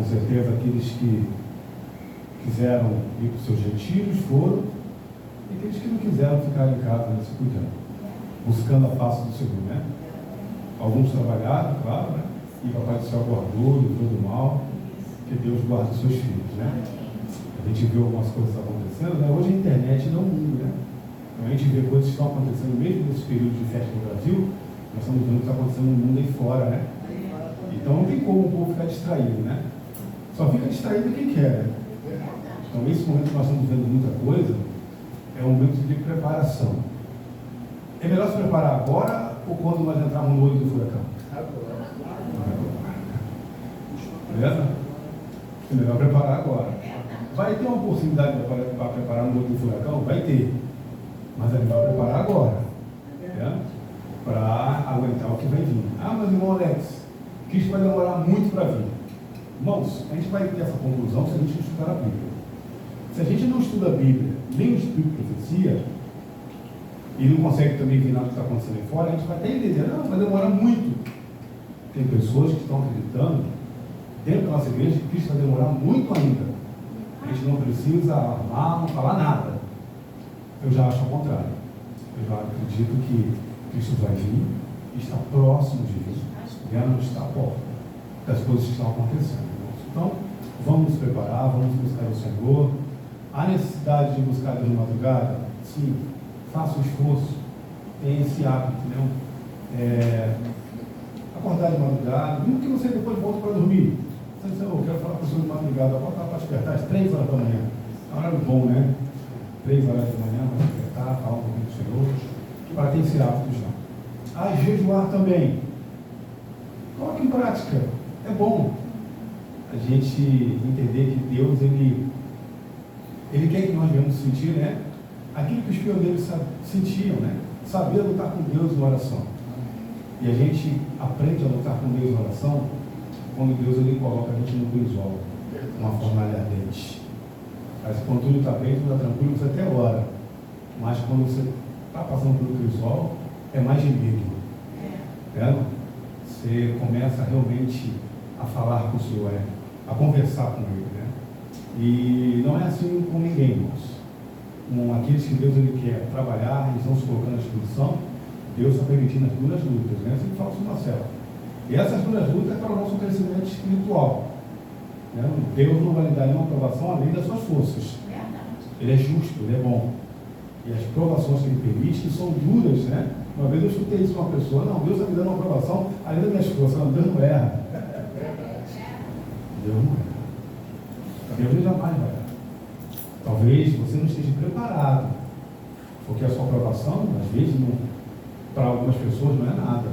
certeza aqueles que quiseram ir para os seus retiros foram, e aqueles que não quiseram ficar em casa, né, se cuidando, buscando a face do Senhor, né? Alguns trabalharam, claro, né? E Papai do Céu guardou, livrou do mal, que Deus guarda os seus filhos, né? A gente viu algumas coisas acontecendo, né? Hoje a internet não muda, né? Então a gente vê coisas que estão acontecendo mesmo nesse período de festa no Brasil, nós estamos vendo o que está acontecendo no mundo aí fora, né? Então não tem como o povo ficar distraído, né? Só fica distraído quem quer, né? Então nesse momento que nós estamos vendo muita coisa, é um momento de preparação. É melhor se preparar agora ou quando nós entrarmos no olho do furacão? Beleza? É melhor preparar agora. Vai ter uma possibilidade para preparar no olho do furacão? Vai ter. Mas é melhor preparar agora. Para aguentar o que vai vir. Ah, mas irmão Alex, Cristo vai demorar muito para vir. Irmãos, a gente vai ter essa conclusão se a gente não estudar a Bíblia. Se a gente não estuda a Bíblia, nem o Espírito de Profecia, e não consegue também ver nada que está acontecendo aí fora, a gente vai até entender, não, vai demorar muito. Tem pessoas que estão acreditando, dentro da nossa igreja, que Cristo vai demorar muito ainda. A gente não precisa armar, não falar nada. Eu já acho ao contrário. Eu já acredito que Cristo vai vir, está próximo de vir, já não está à porta das coisas que estão acontecendo. Então, vamos nos preparar, vamos buscar o Senhor. Há necessidade de buscar Deus de madrugada? Sim. Faça o esforço. Tenha esse hábito, né? Acordar de madrugada, mesmo que você depois volte para dormir. Você diz, eu quero falar com o Senhor de madrugada, voltar para despertar às 3 horas da manhã. É um horário bom, né? 3 horas da manhã, para despertar, falar um pouquinho do Senhor, para ter esse hábito já. Jejuar também. Coloque em prática. É bom a gente entender que Deus, Ele quer que nós venhamos sentir, né? Aquilo que os pioneiros sentiam, né? Saber lutar com Deus em oração. E a gente aprende a lutar com Deus em oração quando Deus coloca a gente no crisol, uma fornalha ardente. Mas quando tudo está bem, tudo está tranquilo, você até ora. Mas quando você está passando pelo crisol, é mais gemido. Você começa realmente a falar com o Senhor, a conversar com Ele, né? E não é assim com ninguém, irmãos. Com aqueles que Deus quer trabalhar, eles vão se colocando à disposição. Deus está permitindo as duras lutas, né? Assim que fala o Marcelo. E essas duras lutas é para o nosso crescimento espiritual. Deus não vai lhe dar nenhuma provação além das suas forças. Ele é justo, Ele é bom. E as provações que Ele permite, que são duras, né? Uma vez eu escutei isso de uma pessoa, não, Deus está me dando uma provação além das minhas forças. Não, Deus não erra. Deus não erra. Deus jamais vai errar. Talvez você não esteja preparado, porque a sua aprovação, às vezes, para algumas pessoas não é nada.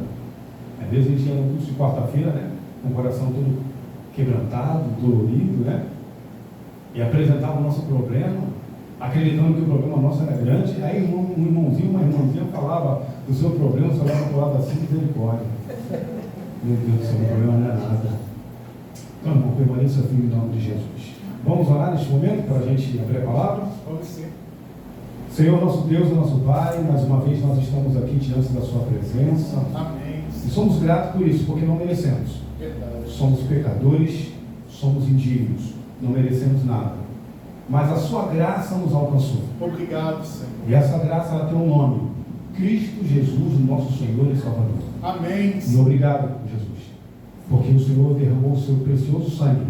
Às vezes a gente ia no curso de quarta-feira, né, com o coração todo quebrantado, dolorido, né, e apresentava o nosso problema, acreditando que o problema nosso era grande. Aí um irmãozinho, uma irmãzinha falava do seu problema, você olhava para o lado assim, misericórdia. Meu Deus do céu, o problema não é nada. Então, irmão, permaneça firme em nome de Jesus. Vamos orar neste momento para a gente abrir a palavra? Vamos sim. Senhor, nosso Deus e nosso Pai, mais uma vez nós estamos aqui diante da Sua presença. Amém. E somos gratos por isso, porque não merecemos. Verdade. Somos pecadores, somos indignos, não merecemos nada. Mas a Sua graça nos alcançou. Obrigado, Senhor. E essa graça ela tem um nome: Cristo Jesus, nosso Senhor e Salvador. Amém. E obrigado, Jesus, porque o Senhor derramou o seu precioso sangue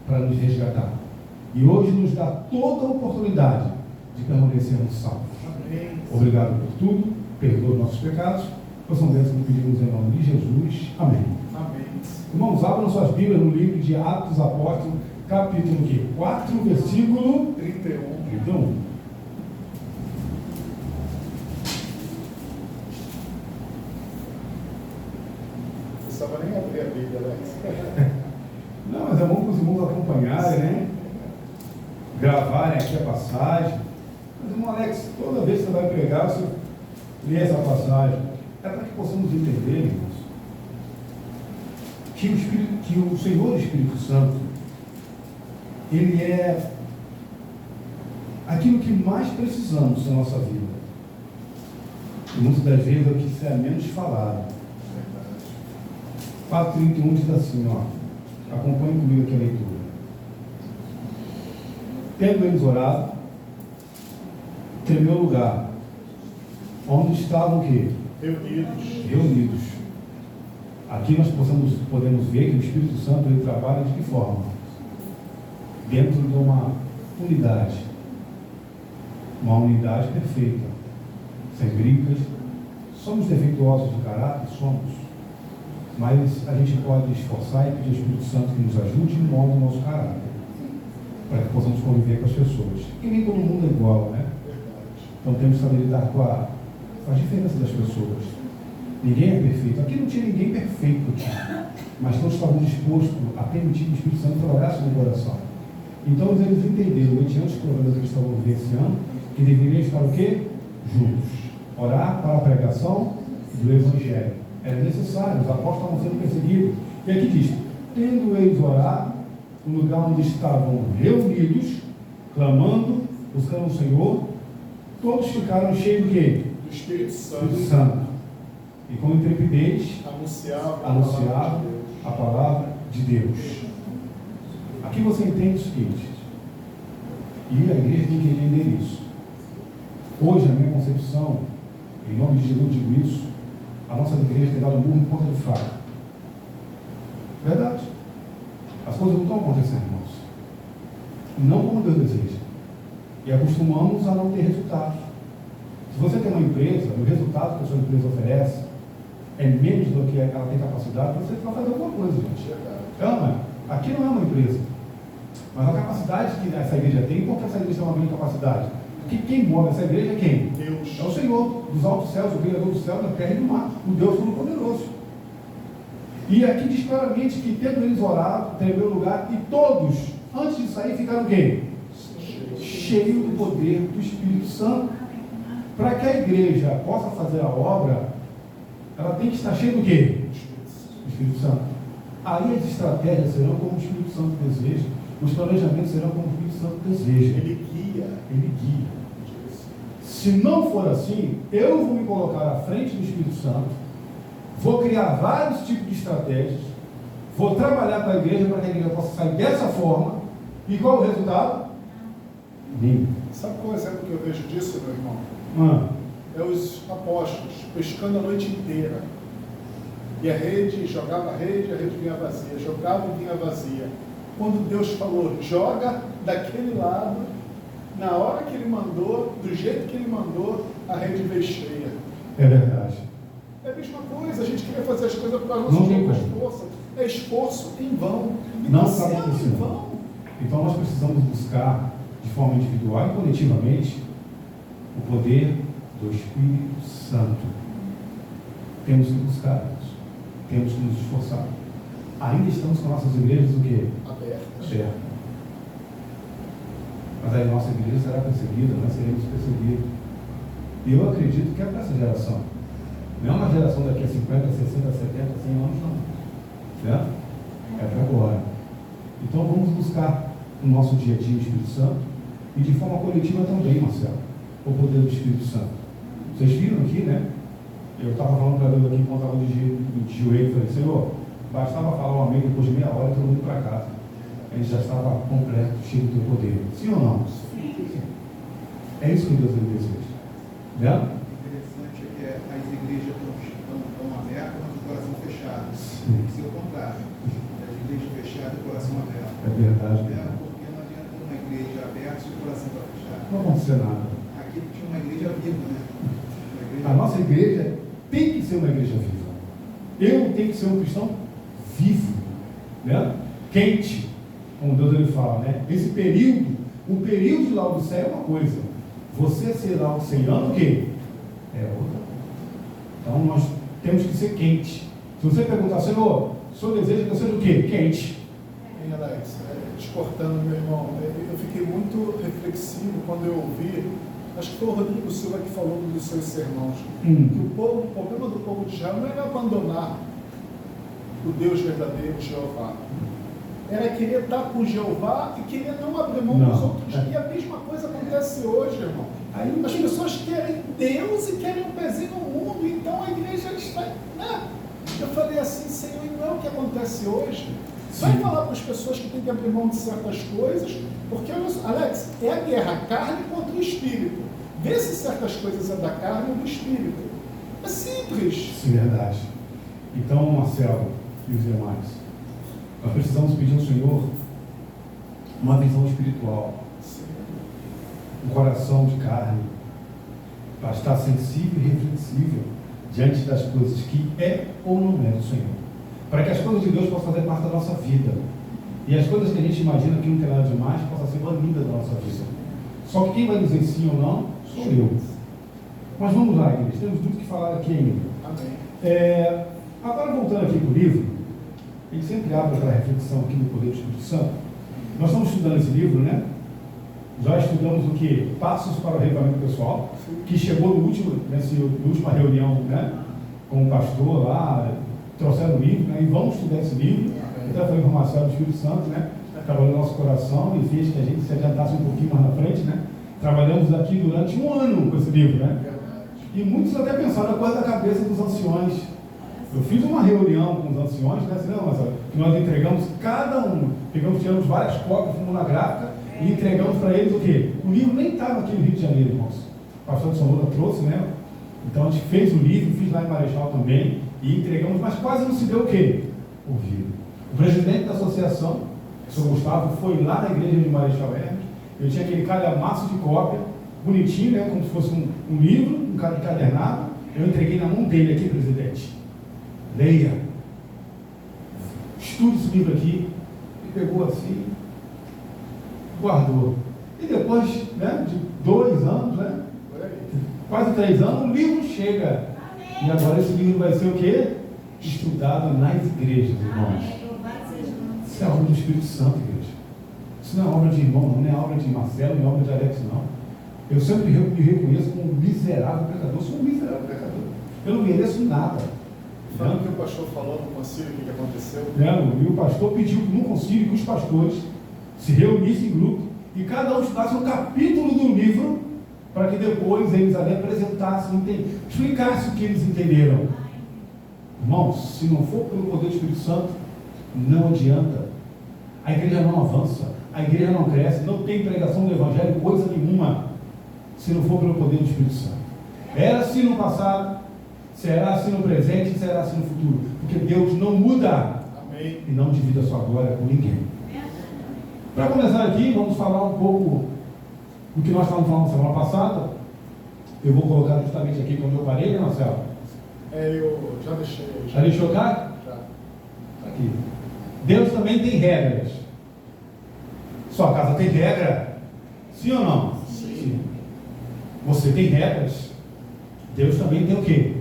para nos resgatar. E hoje nos dá toda a oportunidade de permanecermos salvos. Amém. Obrigado por tudo, perdoa nossos pecados. Nós são bênçãos que pedimos em nome de Jesus. Amém. Amém. Irmãos, abram suas Bíblias no livro de Atos dos Apóstolos, capítulo 4, versículo 31. 31. Não precisava nem abrir a Bíblia, Alex. Não, mas é bom para os irmãos acompanharem, né? Gravarem aqui a passagem. Mas, irmão Alex, toda vez que você vai pregar, você lê essa passagem. É para que possamos entender, irmãos, que o Senhor Espírito Santo, Ele é aquilo que mais precisamos na nossa vida. E muitas das vezes é o que é menos falado. 4:31 diz assim, ó, acompanhe comigo aqui a leitura. Tendo eles orado, tremeu o lugar onde estavam o quê? Reunidos. Aqui nós podemos ver que o Espírito Santo ele trabalha de que forma? Dentro de uma unidade perfeita, sem brigas. Somos defeituosos de caráter? Somos. Mas a gente pode esforçar e pedir ao Espírito Santo que nos ajude e molde o nosso caráter, para que possamos conviver com as pessoas. E nem todo mundo é igual, né? Então temos que saber lidar com as diferenças das pessoas. Ninguém é perfeito. Aqui não tinha ninguém perfeito aqui, mas todos estavam dispostos a permitir que o Espírito Santo trabalhasse no coração. Então eles entenderam, mediante os problemas que eles estavam vivenciando, que deveriam estar o quê? Juntos. Orar para a pregação do Evangelho. Era necessário, os apóstolos estavam sendo perseguidos. E aqui diz, tendo eles orado, no lugar onde estavam reunidos, clamando, buscando o Senhor, todos ficaram cheios do quê? Do Espírito Santo. E com intrepidez anunciavam a palavra de Deus. Aqui você entende o seguinte, e a igreja tem que entender isso. Hoje, a minha concepção, em nome de Jesus eu digo isso, a nossa igreja tem dado murro em ponta de faca. Verdade. As coisas não estão acontecendo, irmãos. Não como Deus deseja. E acostumamos a não ter resultados. Se você tem uma empresa, o resultado que a sua empresa oferece é menos do que ela tem capacidade, você vai fazer alguma coisa, gente. Calma, aqui não é uma empresa. Mas a capacidade que essa igreja tem, por que essa igreja tem uma grande capacidade? Porque quem move essa igreja é quem? Deus. É o Senhor, dos altos céus, o Criador do céu, da terra e do mar, o Deus Todo-Poderoso. E aqui diz claramente que, tendo eles orado, tremeu o lugar, e todos, antes de sair, ficaram o quê? Cheios do poder do Espírito Santo. Para que a igreja possa fazer a obra, ela tem que estar cheia do quê? Do Espírito Santo. Aí as estratégias serão como o Espírito Santo deseja, os planejamentos serão como o Espírito Santo deseja. Ele guia. Ele guia. Se não for assim, eu vou me colocar à frente do Espírito Santo, vou criar vários tipos de estratégias, vou trabalhar com a igreja para que a igreja possa sair dessa forma, e qual o resultado? Nenhum. Sabe qual é o exemplo que eu vejo disso, meu irmão? É os apóstolos pescando a noite inteira. E a rede a rede vinha vazia, jogava e vinha vazia. Quando Deus falou, joga daquele lado, na hora que Ele mandou, do jeito que Ele mandou, a rede veio cheia. É verdade. É a mesma coisa, a gente queria fazer as coisas por causa do nosso força. É esforço em vão. E não está está acontecendo. em vão. Então nós precisamos buscar, de forma individual e coletivamente, o poder do Espírito Santo. Temos que buscar isso. Temos que nos esforçar. Ainda estamos com nossas igrejas o quê? Abertas. Mas aí nossa igreja será perseguida, nós seremos perseguidos. E eu acredito que é para essa geração. Não é uma geração daqui a 50, 60, 70, 100 anos, não. Certo? É para agora. Então vamos buscar no nosso dia a dia o Espírito Santo e de forma coletiva também, Marcelo, o poder do Espírito Santo. Vocês viram aqui, né? Eu estava falando para Deus aqui, quando estava de joelho, falei, Senhor, bastava falar um amém, depois de meia hora todo mundo para casa. Ele já estava completo, cheio do teu poder. Sim ou não? Sim. É isso que Deus deseja. Né? Interessante é que as igrejas estão abertas, mas o coração fechado. Sim. Tem que ser o contrário. As igrejas fechadas e o coração aberto. É verdade. Porque não adianta uma igreja aberta se o coração está fechado. Não aconteceu nada. Aqui tinha uma igreja viva, né? A nossa igreja tem que ser uma igreja viva. Eu tenho que ser um cristão vivo, né? Quente, como Deus ele fala, né? Esse período, o período de Laodiceia é uma coisa. Você ser laodiceiano o quê? É outra. Então nós temos que ser quente. Se você perguntar, Senhor, o Senhor deseja que eu seja o quê? Quente. Hein, Alex, te cortando, meu irmão, eu fiquei muito reflexivo quando eu ouvi, acho que foi o Rodrigo Silva que falou dos seus sermãos, que o problema do povo de Israel não era abandonar o Deus verdadeiro, Jeová. Era querer estar com Jeová e querer não abrir mão dos outros. E a mesma coisa acontece hoje, irmão. As pessoas querem Deus e querem um pezinho no mundo, então a igreja está... Né? Eu falei assim, Senhor, e não é o que acontece hoje? Vai falar para as pessoas que têm que abrir mão de certas coisas, porque, Alex, é a guerra, a carne contra o espírito. Vê se certas coisas é da carne ou do espírito. É simples. Sim, verdade. Então, Marcelo e os demais, nós precisamos pedir ao Senhor uma visão espiritual, um coração de carne, para estar sensível e reflexível diante das coisas que é ou não é do Senhor, para que as coisas de Deus possam fazer parte da nossa vida, e as coisas que a gente imagina que não tem nada demais possam ser banidas da nossa vida. Só que quem vai dizer sim ou não sou eu. Mas vamos lá, igreja, temos muito que falar aqui ainda. Amém. Agora, voltando aqui para o livro, a gente sempre abre aquela reflexão aqui no Poder do Espírito Santo. Nós estamos estudando esse livro, né? Já estudamos o que? Passos para o Arrependimento Pessoal, que chegou na última reunião, né? Com o pastor lá, trouxeram o livro, né? E vamos estudar esse livro. Até foi informação do Espírito Santo, né? Trabalhou no nosso coração e fez que a gente se adiantasse um pouquinho mais na frente, né? Trabalhamos aqui durante 1 ano com esse livro, né? E muitos até pensaram a coisa da cabeça dos anciões. Eu fiz uma reunião com os anciões, né? Que nós entregamos cada um, tiramos várias cópias, fomos na gráfica e entregamos para eles o quê? O livro nem estava aqui no Rio de Janeiro, irmãos. O pastor de São Lula trouxe, né? Então a gente fez o livro, fiz lá em Marechal também e entregamos, mas quase não se deu o quê? Ouvido. O presidente da associação, o senhor Gustavo, foi lá na igreja de Marechal Hermes. Eu tinha aquele calhamaço de cópia, bonitinho, né? Como se fosse um livro, um encadernado. Eu entreguei na mão dele aqui, presidente. Leia. Estude esse livro aqui. E pegou assim, guardou. E depois, né, de 2 anos, né? Quase 3 anos, o livro chega. E agora esse livro vai ser o quê? Estudado nas igrejas, irmãos. Isso é obra do Espírito Santo, igreja. Isso não é obra de irmão, não é obra de Marcelo, não é obra de Alex, não. Eu sempre me reconheço como um miserável pecador. Eu sou um miserável pecador. Eu não mereço nada. Sabe o que o pastor falou no concílio, o que aconteceu? E o pastor pediu no concílio que os pastores se reunissem em grupo e cada um estudasse um capítulo do livro para que depois eles ali apresentassem, explicassem o que eles entenderam. Irmãos, se não for pelo poder do Espírito Santo, não adianta. A igreja não avança, a igreja não cresce, não tem pregação do Evangelho, coisa nenhuma, se não for pelo poder do Espírito Santo. Era assim no passado, será assim no presente e será assim no futuro. Porque Deus não muda. Amém. E não divida a sua glória com ninguém. Para começar aqui, vamos falar um pouco do que nós estávamos falando semana passada. Eu vou colocar justamente aqui quando eu parei, né, Marcelo? Eu já deixei. Já deixou cá? Já. Aqui. Deus também tem regras. Sua casa tem regra? Sim ou não? Sim. Você tem regras? Deus também tem o quê?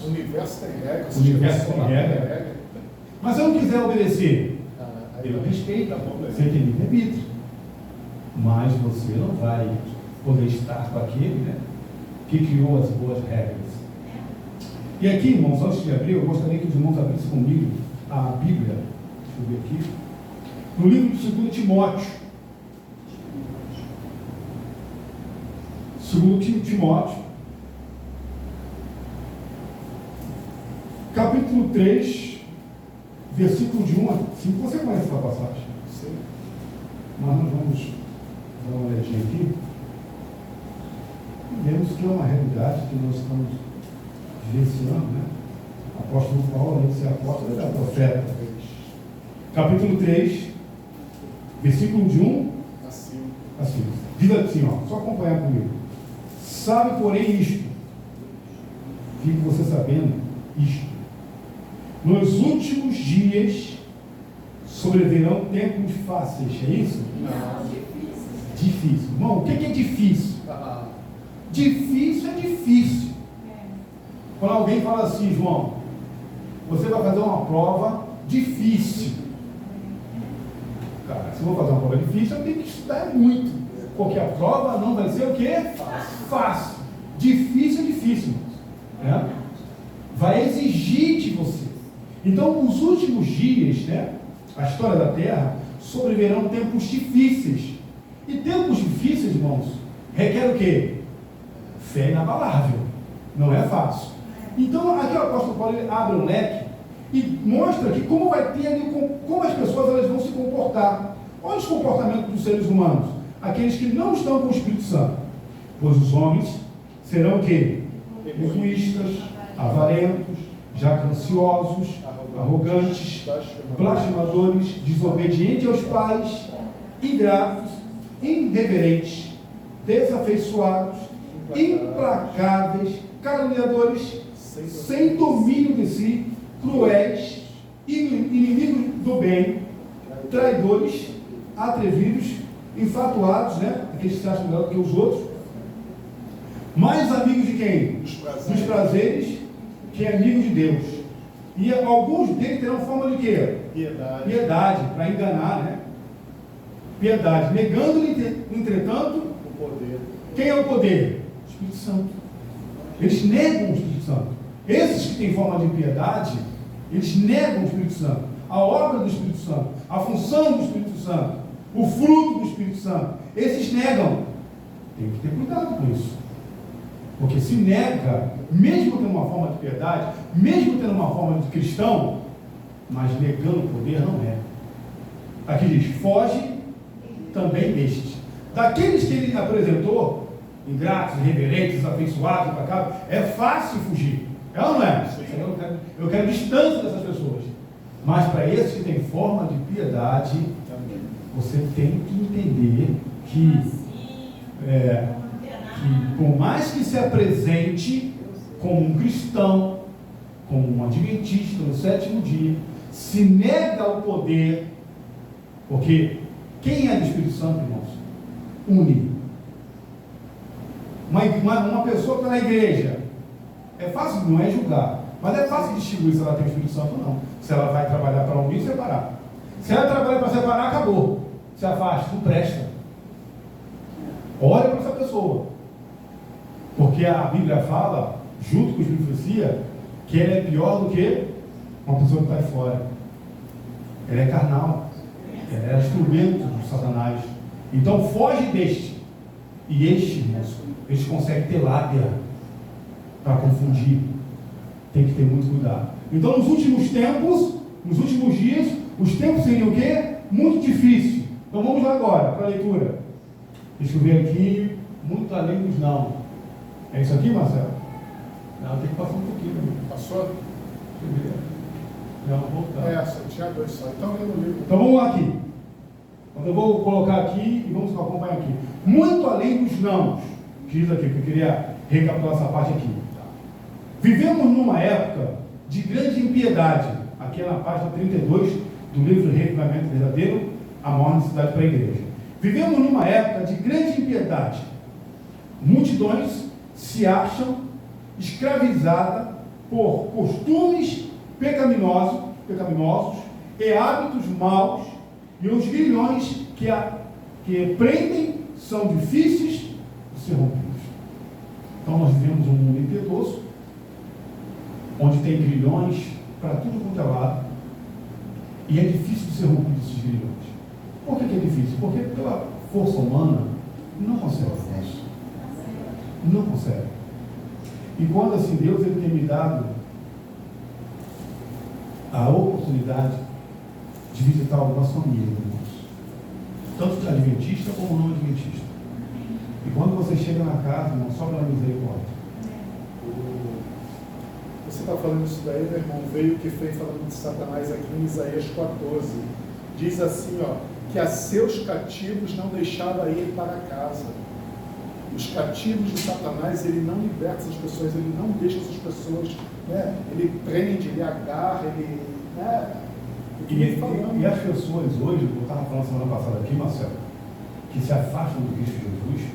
O universo tem regras. O universo tem regra. Mas se eu não quiser obedecer, Deus respeita, você tem livre-arbítrio. Mas você não vai poder estar com aquele, né, que criou as boas regras. E aqui, irmãos, antes de abrir, eu gostaria que os irmãos abrissem comigo a Bíblia. Deixa eu ver aqui. No livro de 2 Timóteo. 2 Timóteo. Capítulo 3, versículo de 1 a 5. Você conhece essa passagem? Sim. Mas nós vamos dar uma olhadinha aqui. E vemos que é uma realidade que nós estamos vivenciando, né? O apóstolo Paulo, além de ser apóstolo, ele é profeta. Capítulo 3, versículo de 1 a 5. Diz assim, ó, só acompanhar comigo. Sabe, porém, isto. Fique você sabendo isto. Nos últimos dias sobrevirão tempos fáceis, é isso? Não. Difícil. Irmão, o que é difícil? Difícil é difícil. Quando alguém fala assim, João, você vai fazer uma prova difícil. Cara, se eu vou fazer uma prova difícil, eu tenho que estudar muito. Porque a prova não vai ser o quê? Fácil. Difícil é difícil. Né? Vai exigir de você. Então, nos últimos dias, né, a história da Terra, sobrevirão tempos difíceis. E tempos difíceis, irmãos, requer o quê? Fé inabalável. Não é fácil. Então, aqui o apóstolo Paulo abre um leque e mostra que como vai ter ali, como as pessoas elas vão se comportar. Olha os comportamentos dos seres humanos, aqueles que não estão com o Espírito Santo. Pois os homens serão o quê? Egoístas, avarentos, jactanciosos, arrogantes, blasfemadores, desobedientes aos pais, ingratos, irreverentes, desafeiçoados, implacáveis, caluniadores, sem domínio de si, cruéis, inimigos do bem, traidores, atrevidos, infatuados, né? Aqueles que se acham melhor do que os outros, mais amigos de quem? Dos prazeres, que é amigo de Deus. E alguns deles terão forma de quê? Piedade, para enganar, né? Piedade, negando-lhe, entretanto, O poder. Quem é o poder? O Espírito Santo. Eles negam o Espírito Santo. Esses que têm forma de piedade, eles negam o Espírito Santo, a obra do Espírito Santo, a função do Espírito Santo, o fruto do Espírito Santo. Esses negam. Tem que ter cuidado com isso. Porque se nega, mesmo tendo uma forma de piedade, mesmo tendo uma forma de cristão, mas negando o poder, não é. Aqui diz, foge também deste. Daqueles que ele apresentou, ingratos, irreverentes, desafeiçoados, implacáveis, é fácil fugir. É ou não é? Eu quero distância dessas pessoas. Mas para esses que têm forma de piedade, você tem que entender que por mais que se apresente como um cristão, como um adventista no sétimo dia, se nega o poder, porque quem é do Espírito Santo, irmãos? Une. Uma pessoa que está na igreja, é fácil, não é julgar, mas é fácil distinguir se ela tem o Espírito Santo ou não. Se ela vai trabalhar para unir, separar. Se ela trabalha para separar, acabou. Se afasta, não presta. Olha para essa pessoa. Porque a Bíblia fala, junto com os profecia, que ela é pior do que uma pessoa que está aí fora. Ela é carnal. Ela é instrumento de Satanás. Então foge deste. E este, irmãos, eles conseguem ter lábia para confundir. Tem que ter muito cuidado. Então nos últimos tempos, nos últimos dias, os tempos seriam o quê? Muito difícil. Então vamos lá agora para a leitura. Deixa eu ver aqui, muito além dos não. É isso aqui, Marcelo? Não, tem que passar um pouquinho. Passou? Deixa eu ver. Não, voltar. Só tinha dois só. Então eu não ligo. Então vamos lá aqui. Eu vou colocar aqui e vamos acompanhar aqui. Muito além dos não, diz aqui, que eu queria recapitular essa parte aqui. Vivemos numa época de grande impiedade. Aqui é na página 32 do livro Reavivamento Verdadeiro, a maior necessidade para a igreja. Vivemos numa época de grande impiedade. Multidões se acham escravizadas por costumes pecaminosos e hábitos maus, e os grilhões que prendem são difíceis de ser rompidos. Então nós vivemos um mundo impiedoso, onde tem grilhões para tudo quanto é lado, e é difícil de ser rompido esses grilhões. Por que é difícil? Porque pela força humana não consegue isso. Não consegue. E quando assim Deus ele tem me dado a oportunidade de visitar algumas famílias, irmãos, tanto de adventista como não adventista. E quando você chega na casa, irmão, só pela misericórdia. Você está falando isso daí, meu irmão, veio o que fez falando de Satanás aqui em Isaías 14. Diz assim, que a seus cativos não deixava ir para casa. Os cativos de Satanás, ele não liberta essas pessoas, ele não deixa essas pessoas, né? Ele prende, ele agarra, ele... Né? E as pessoas hoje, eu estava falando semana passada aqui, Marcelo, que se afastam do Cristo Jesus,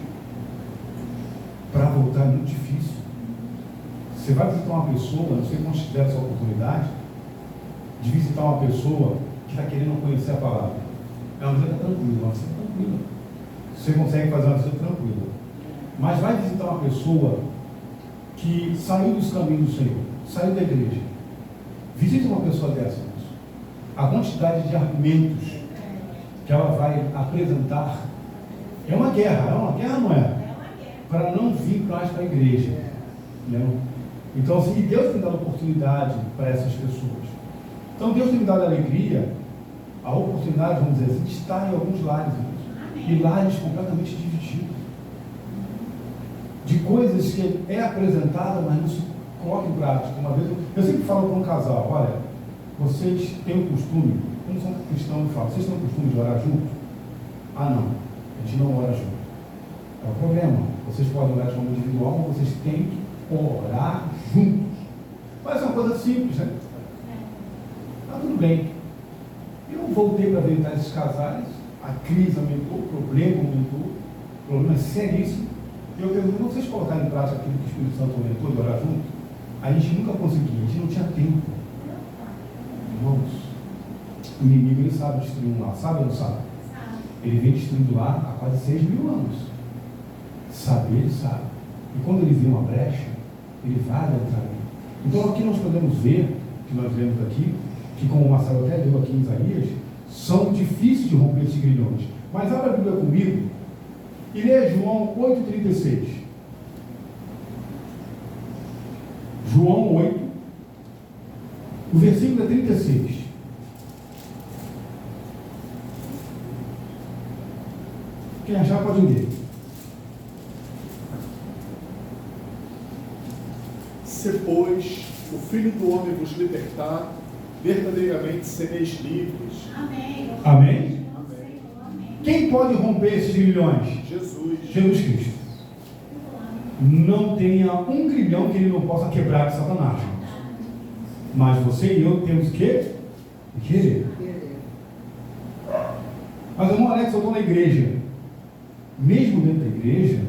para voltar é muito difícil. Você vai visitar uma pessoa, não sei quantos tiveram essa oportunidade, de visitar uma pessoa que está querendo conhecer a palavra. Ela vai estar tranquila, ela vai ser tranquila. Você consegue fazer uma vida tranquila. Mas vai visitar uma pessoa que saiu dos caminhos do Senhor, saiu da igreja. Visita uma pessoa dessa. A quantidade de argumentos que ela vai apresentar é uma guerra. É uma guerra, não é? Para não vir mais para a igreja. Né? Então, assim, Deus tem dado oportunidade para essas pessoas. Então Deus tem me dado a alegria, a oportunidade, vamos dizer assim, de estar em alguns lares, irmãos. E lares completamente divididos. De coisas que é apresentada, mas não se coloca em prática. Uma vez, eu sempre falo para um casal, olha, vocês têm o costume, como são cristãos, eu falo, vocês têm o costume de orar junto? Ah, não, a gente não ora junto. É o problema. Vocês podem orar de forma individual, mas vocês têm que orar juntos. Mas é uma coisa simples, né? Tá tudo bem. Eu voltei para visitar esses casais, a crise aumentou, o problema aumentou, o problema é seríssimo. E eu pergunto, vocês colocaram em prática aquilo que o Espírito Santo orientou de orar junto? A gente nunca conseguia, a gente não tinha tempo. Irmãos, o inimigo ele sabe destruir um lar, sabe ou não sabe? Ele vem destruindo lá há quase 6.000 anos. Saber, ele sabe. E quando ele vê uma brecha, ele vai entrar ali. Então aqui nós podemos ver, que nós vemos aqui, que como o Marcelo até leu aqui em Isaías, são difíceis de romper esses grilhões. Mas abra a Bíblia comigo e lê João 8,36. João 8, o versículo é 36. Quem achar pode ler. Se, pois, o Filho do Homem vos libertar, verdadeiramente sereis livres. Amém. Amém? Amém. Quem pode romper esses grilhões? Jesus. Jesus Cristo. Não tenha um grilhão que ele não possa quebrar de Satanás. Mas você e eu temos que querer. Mas, irmão Alex, eu estou na igreja. Mesmo dentro da igreja,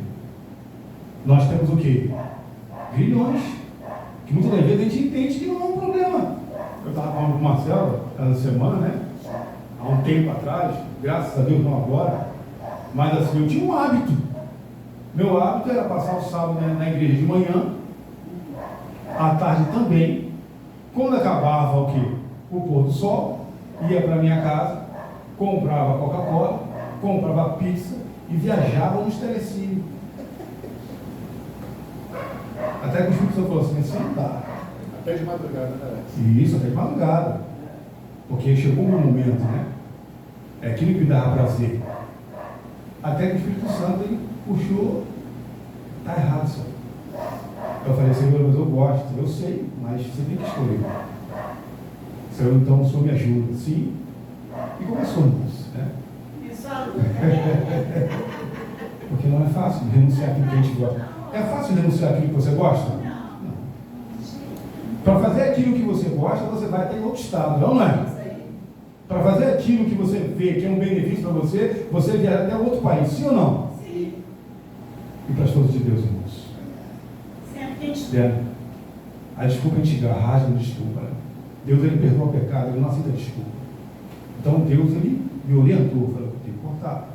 nós temos o quê? Grilhões. Que muitas das vezes a gente entende que não é um problema. Eu estava falando com o Marcelo essa semana, né? Há um tempo atrás, graças a Deus não agora, mas assim, eu tinha um hábito. Meu hábito era passar o sábado na igreja de manhã, à tarde também. Quando acabava o quê? O pôr do sol, ia para minha casa, comprava Coca-Cola, comprava pizza e viajava nos telecine. Até que o Espírito Santo falou assim, assim não dá. Até de madrugada, né, Alex? Isso, até de madrugada. Porque chegou um momento, né? É aquilo que me dava prazer. Até que o Espírito Santo ele puxou, está errado, Senhor. Eu falei, Senhor, mas eu gosto, eu sei, mas você tem que escolher. Senhor, então o Senhor me ajuda, sim. E começou nisso, né? Porque não é fácil renunciar àquilo que a gente gosta. É fácil renunciar àquilo que você gosta? Não. Para fazer aquilo que você gosta, você vai até em outro estado, não é? Para fazer aquilo que você vê que é um benefício para você, você viaja até outro país, sim ou não? Sim. E para as coisas de Deus, irmãos? A desculpa é antiga, rasga desculpa. Né? Deus ele perdoa o pecado, ele não aceita desculpa. Então Deus ele me orientou, falou, tem que cortar.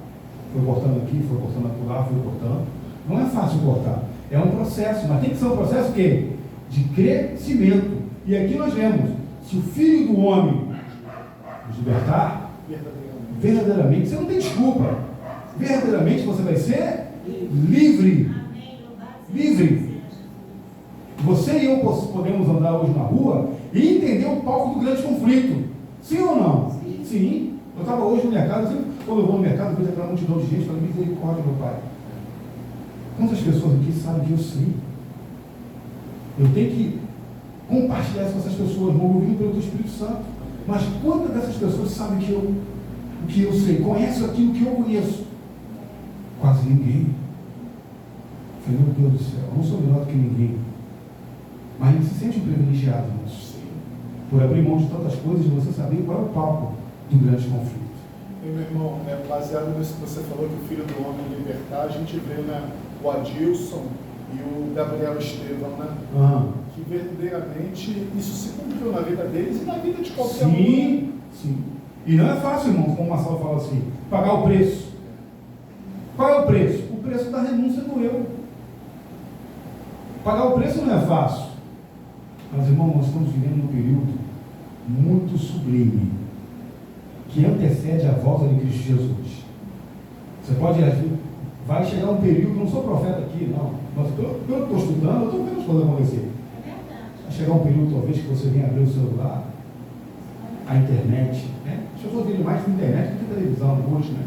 Foi cortando aqui, foi cortando acolá, foi cortando. Não é fácil cortar, é um processo, mas tem que ser um processo o quê? De crescimento. E aqui nós vemos, se o Filho do Homem nos libertar, verdadeiramente, você não tem desculpa. Verdadeiramente você vai ser livre. Livre. Você e eu podemos andar hoje na rua e entender o palco do grande conflito. Sim ou não? Sim. Eu estava hoje no mercado, sempre, quando eu vou no mercado, eu vejo aquela multidão de gente, falando, misericórdia, meu Pai. Quantas pessoas aqui sabem que eu sei? Eu tenho que compartilhar isso com essas pessoas, movido pelo teu Espírito Santo. Mas quantas dessas pessoas sabem o que eu sei? Conhecem aquilo que eu conheço? Quase ninguém. Eu falei, meu Deus do céu, eu não sou melhor do que ninguém. Mas a gente se sente um privilegiado, irmãos, por abrir mão de tantas coisas e você saber qual é o palco do grande conflito. E, meu irmão, baseado nisso que você falou, que o Filho do Homem libertar, a gente vê, né, o Adilson e o Gabriel Estevão, né? Que verdadeiramente isso se cumpriu na vida deles e na vida de qualquer um. Sim, sim. E não é fácil, irmão, como o Marcelo fala assim, pagar o preço. Qual é o preço? O preço da renúncia do eu. Pagar o preço não é fácil. Mas, irmão, nós estamos vivendo um período muito sublime, que antecede a volta de Cristo Jesus. Você pode agir. Vai chegar um período, eu não sou profeta aqui, não. Mas pelo que eu estou estudando, eu estou vendo as coisas acontecer. Vai chegar um período, talvez, que você venha abrir o celular a internet, né? As pessoas veem mais na internet do que televisão hoje, né?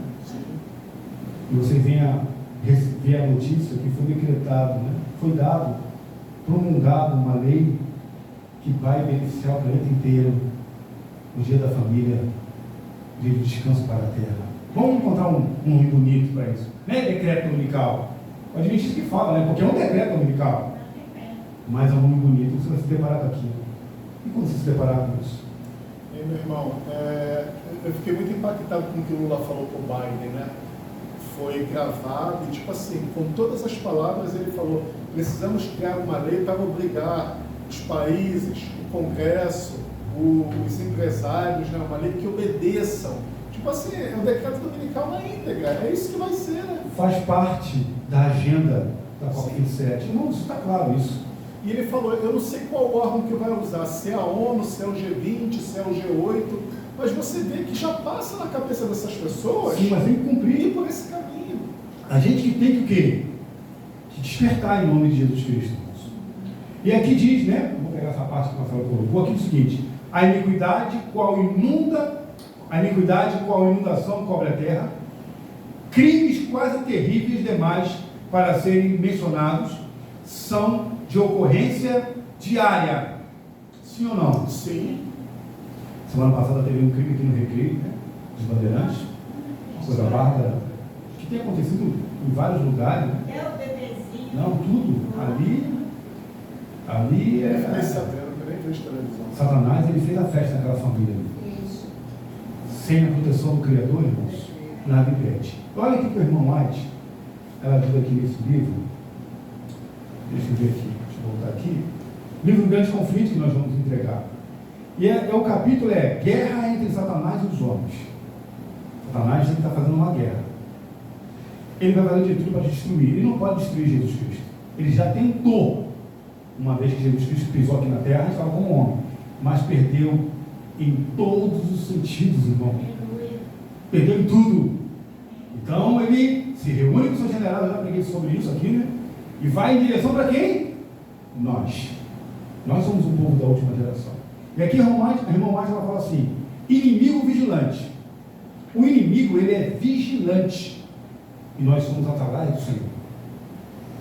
E você venha ver a notícia que foi decretado, né? Foi promulgado uma lei que vai beneficiar o planeta inteiro, o dia da família, o dia do descanso para a terra. Vamos encontrar um nome bonito para isso. Não é decreto dominical. O adventista que fala, né? Porque é um decreto dominical. Mas é um nome bonito, você vai se deparar com aquilo. E quando você se deparar com isso? E meu irmão, eu fiquei muito impactado com o que o Lula falou com o Biden, né? Foi gravado e, tipo assim, com todas as palavras ele falou: precisamos criar uma lei para obrigar os países, o Congresso, os empresários, né? Uma lei que obedeçam. Tipo assim, é um decreto dominical na íntegra, é isso que vai ser, né? Faz parte da agenda da COP27. Não, isso está claro, isso. E ele falou: eu não sei qual órgão que vai usar, se é a ONU, se é o G20, se é o G8, mas você vê que já passa na cabeça dessas pessoas. Sim, mas tem que cumprir por esse caminho. A gente que tem que o quê? Que despertar em nome de Jesus Cristo. E aqui diz, né? Vou pegar essa parte que o Marcelo colocou aqui, o seguinte: a iniquidade, qual inundação cobre a terra, crimes quase terríveis demais para serem mencionados, são de ocorrência diária. Sim ou não? Sim. Semana passada teve um crime aqui no Recreio, né? Dos Bandeirantes. Uma coisa bárbara. Que tem acontecido em vários lugares. Né? É o bebezinho. Não, tudo. Ali é. Eu fiquei sabendo, eu nem vejo televisão. Satanás, ele fez a festa naquela família. Isso. Sem a proteção do Criador, irmãos, nada impede. Olha aqui que o irmão White, ela diz aqui nesse livro. Deixa eu ver aqui, deixa eu voltar aqui. Livro Grande Conflito que nós vamos entregar. E o capítulo é Guerra entre Satanás e os homens. Satanás está fazendo uma guerra. Ele vai fazer de tudo para destruir. Ele não pode destruir Jesus Cristo. Ele já tentou. Uma vez que Jesus Cristo pisou aqui na terra, ele estava como homem. Mas perdeu em todos os sentidos, irmão. Perdeu em tudo. Então ele se reúne com seus generais, eu já preguei sobre isso aqui, né? E vai em direção para quem? Nós. Nós somos o povo da última geração. E aqui a irmã Márcia fala assim: inimigo vigilante. O inimigo, ele é vigilante. E nós somos atrás do Senhor.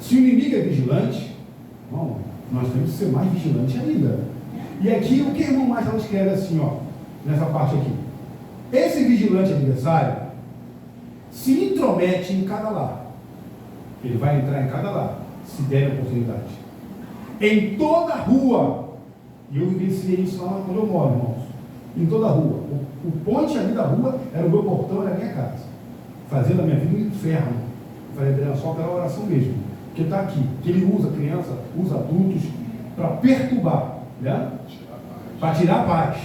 Se o inimigo é vigilante, bom, nós temos que ser mais vigilantes ainda. E aqui o que a irmã Márcia escreve assim, ó, nessa parte aqui: esse vigilante adversário se intromete em cada lar. Ele vai entrar em cada lar, se der a oportunidade. Em toda a rua. E eu vivenciei isso lá onde eu moro, irmãos. Em toda a rua. O ponte ali da rua era o meu portão, era a minha casa. Fazendo a minha vida um inferno. Eu falei, Adriano, só pela oração mesmo. Porque está aqui. Que ele usa criança, usa adultos, para perturbar, né? Para tirar a paz.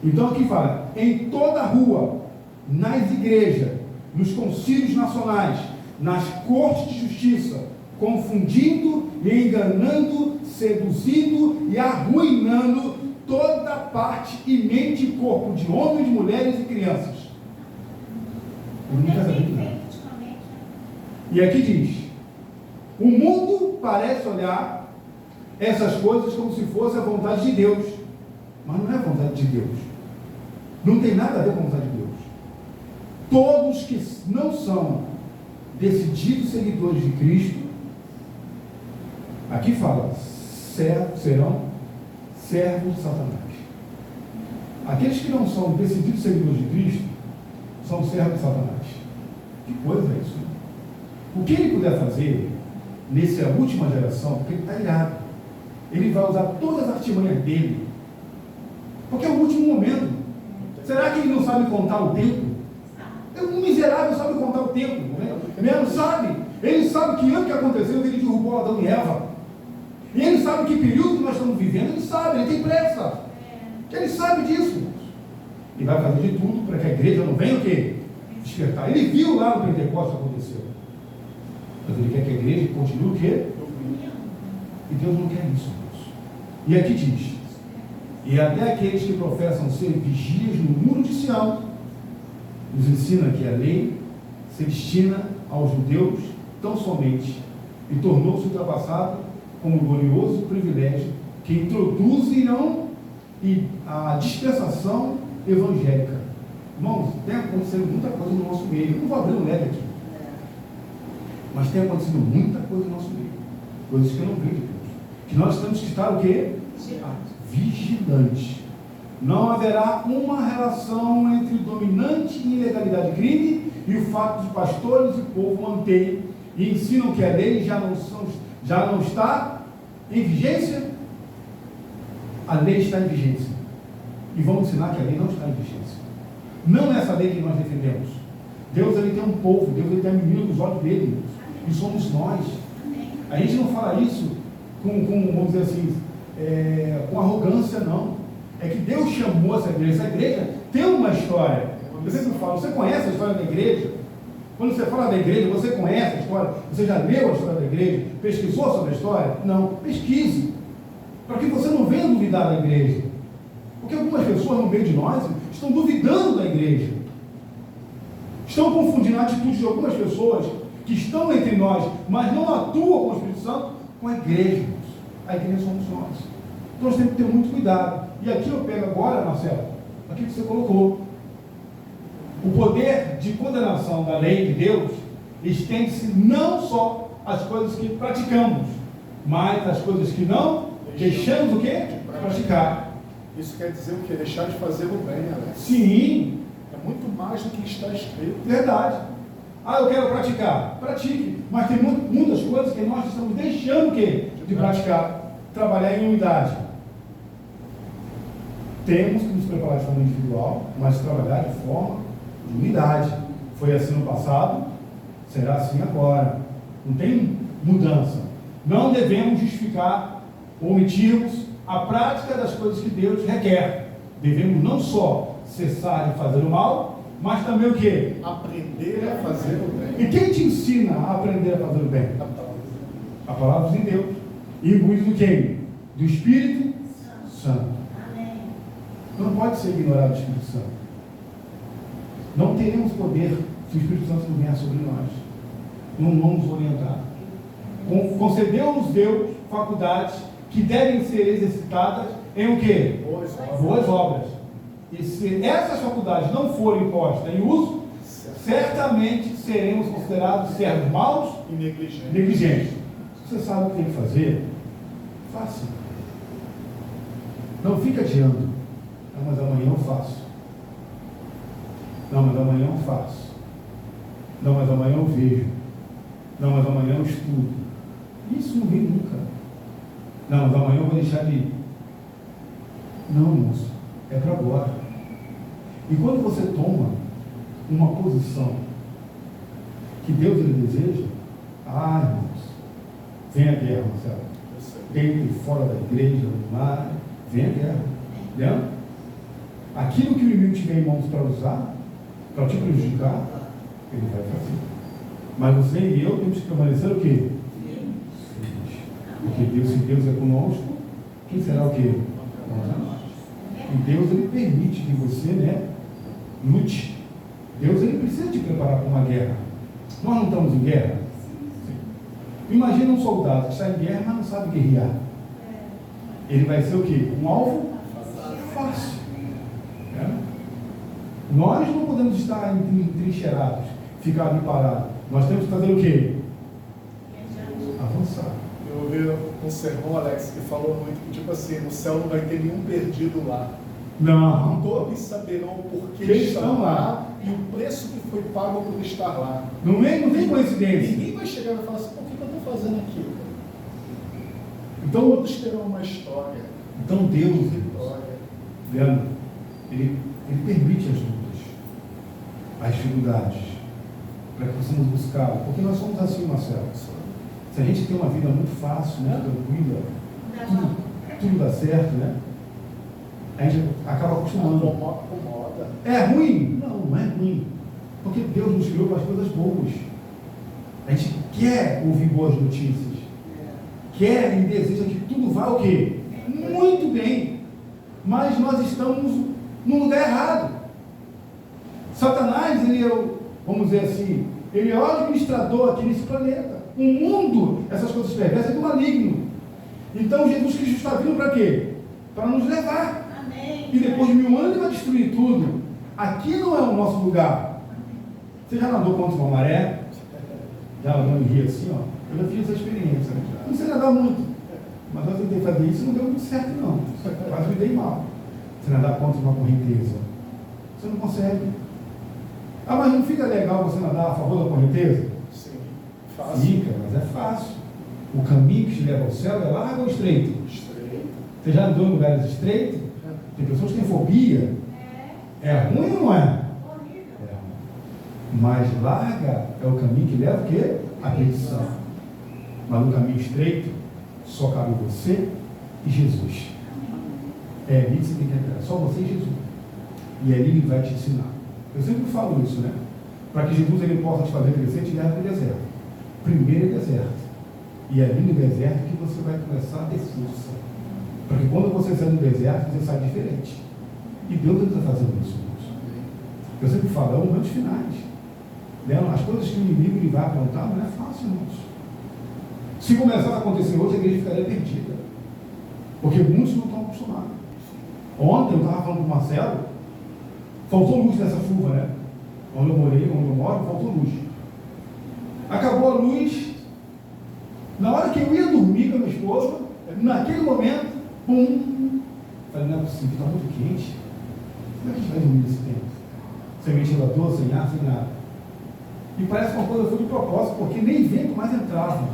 Então aqui fala: em toda a rua, nas igrejas, nos concílios nacionais, nas cortes de justiça, confundindo e enganando, seduzindo e arruinando toda parte e mente e corpo de homens, mulheres e crianças. E aqui diz: o mundo parece olhar essas coisas como se fosse a vontade de Deus, mas não é a vontade de Deus. Não tem nada a ver com a vontade de Deus. Todos que não são decididos seguidores de Cristo, aqui fala, serão servos de Satanás. Aqueles que não são decididos seguidores de Cristo são servos de Satanás. Que coisa é isso? O que ele puder fazer nessa última geração, porque ele está irado, ele vai usar todas as artimanhas dele, porque é o último momento. Será que ele não sabe contar o tempo? Um miserável sabe contar o tempo, né? Ele não sabe. Ele sabe que antes que aconteceu, ele derrubou Adão e Eva. E ele sabe que período nós estamos vivendo, ele sabe, ele tem pressa. Ele sabe disso. E vai fazer de tudo para que a igreja não venha o quê? Despertar. Ele viu lá no Pentecostes aconteceu. Mas ele quer que a igreja continue o quê? E Deus não quer isso, irmãos. E aqui diz: e até aqueles que professam ser vigias no muro de Sião, nos ensina que a lei se destina aos judeus tão somente, e tornou-se ultrapassado como glorioso privilégio que introduzirão e a dispensação evangélica. Irmãos, tem acontecido muita coisa no nosso meio. Eu não vou abrir um leve aqui. Mas tem acontecido muita coisa no nosso meio. Coisas que eu não vejo de Deus. Que nós temos que estar o quê? Vigilantes. Não haverá uma relação entre o dominante em ilegalidade e crime e o fato de pastores e povo manterem e ensinam que a lei já não está em vigência. A lei está em vigência. E vamos ensinar que a lei não está em vigência. Não é essa lei que nós defendemos. Deus ele tem um povo, Deus ele tem a menina dos olhos dele. E somos nós. A gente não fala isso vamos dizer assim, com arrogância, não. É que Deus chamou essa igreja. Essa igreja tem uma história. Eu sempre falo, você conhece a história da igreja? Quando você fala da igreja, você conhece a história? Você já leu a história da igreja? Pesquisou sobre a história? Não. Pesquise. Para que você não venha duvidar da igreja. Porque algumas pessoas no meio de nós estão duvidando da igreja. Estão confundindo a atitude de algumas pessoas que estão entre nós, mas não atuam com o Espírito Santo, com a igreja. A igreja somos nós. Então nós temos que ter muito cuidado. E aqui eu pego agora, Marcelo, aquilo que você colocou. O poder de condenação da lei de Deus estende-se não só às coisas que praticamos, mas às coisas que não deixamos o quê? De praticar. Isso quer dizer o quê? Deixar de fazer o bem, Alex. Sim. É muito mais do que está escrito. Verdade. Ah, eu quero praticar. Pratique. Mas tem muitas coisas que nós estamos deixando o quê? De praticar. Trabalhar em unidade. Temos que nos preparar de forma individual, mas trabalhar de forma de unidade. Foi assim no passado, será assim agora. Não tem mudança. Não devemos justificar ou omitirmos a prática das coisas que Deus requer. Devemos não só cessar de fazer o mal, mas também o quê? Aprender a fazer o bem. E quem te ensina a aprender a fazer o bem? A palavra de Deus. E imbuído do quem? Do Espírito Santo. Não pode ser ignorado o Espírito Santo. Não teremos poder se o Espírito Santo não vier sobre nós. Não vamos nos orientar. Concedeu-nos Deus faculdades que devem ser exercitadas em o quê? Boas obras. E se essas faculdades não forem postas em uso, certamente seremos considerados servos maus e negligentes. Se você sabe o que tem que fazer, faça. Não fica adiando. Não, mas amanhã eu faço. Não, mas amanhã eu faço. Não, mas amanhã eu vejo. Não, mas amanhã eu estudo. Isso não vem nunca. Não, mas amanhã eu vou deixar de ir. Não, moço. É para agora. E quando você toma uma posição que Deus lhe deseja, irmãos, vem a guerra, Marcelo. Dentro e fora da igreja, no mar, vem a guerra. Entendeu? Aquilo que o inimigo tiver em mãos para usar, para te prejudicar, ele vai fazer. Mas você e eu temos que permanecer o quê? Porque Deus, se Deus é conosco, quem será o quê? Nós. E Deus, ele permite que você, lute. Deus, ele precisa te preparar para uma guerra. Nós não estamos em guerra? Sim. Imagina um soldado que está em guerra, mas não sabe guerrear. Ele vai ser o quê? Um alvo fácil. Nós não podemos estar entrincheirados, ficar ali parados. Nós temos que fazer o quê? Avançar. Eu ouvi um sermão, Alex, que falou muito que, tipo assim, no céu não vai ter nenhum perdido lá. Não. Todos saberão o porquê Eles estão lá e o preço que foi pago por estar lá. Não tem coincidência. Ninguém vai chegar e vai falar assim, por que eu estou fazendo aquilo? Então, todos terão uma história. Então Deus, vendo, ele permite as lutas, as dificuldades, para que possamos buscá-lo. Porque nós somos assim, Marcelo. Se a gente tem uma vida muito fácil, muito tranquila, tudo dá certo, né? A gente acaba acostumando. Acomoda. É ruim? Não é ruim. Porque Deus nos criou para as coisas boas. A gente quer ouvir boas notícias. Quer e deseja que tudo vá o quê? Muito bem. Mas nós estamos no lugar errado. Satanás, ele é, vamos dizer assim, ele é o administrador aqui nesse planeta. O mundo, essas coisas perversas, é do maligno. Então Jesus Cristo está vindo para quê? Para nos levar. E depois de 1000 anos ele vai destruir tudo. Aqui não é o nosso lugar. Você já nadou contra uma maré? Já nadou em rio assim, ó? Eu já fiz essa experiência. Não sei nadar muito. Mas eu tentei fazer isso e não deu muito certo, não. Quase me dei mal. Você nadar contra uma correnteza. Você não consegue. Ah, mas não fica legal você nadar a favor da correnteza? Sim. Fácil. Fica, mas é fácil. O caminho que te leva ao céu é largo ou estreito? Estreito. Você já andou em lugares estreitos? Tem pessoas que têm fobia. É ruim ou não é? É ruim. Mas larga é o caminho que leva o quê? A perdição. Mas no caminho estreito, só cabe você e Jesus. É ali que você tem que entrar. Só você e Jesus. E ali ele vai te ensinar. Eu sempre falo isso, né? Para que Jesus ele possa te fazer crescer, te leva para o deserto. Primeiro é deserto. E é ali no deserto que você vai começar a ter força. Porque quando você sai no deserto, você sai diferente. E Deus está fazendo isso, irmãos. Eu sempre falo, é momentos finais. Né? As coisas que o inimigo ele vai aprontar não é fácil, irmãos. Se começar a acontecer hoje, a igreja ficaria perdida. Porque muitos não estão acostumados. Ontem eu estava falando com o Marcelo, faltou luz nessa chuva, né? Onde eu morei, onde eu moro, faltou luz. Acabou a luz. Na hora que eu ia dormir com a minha esposa, naquele momento, pum! Falei, não é possível, está muito quente. Como é que a gente vai dormir nesse tempo? Sem ventilador, sem ar, sem nada. E parece que uma coisa foi de propósito, porque nem vento mais entrava.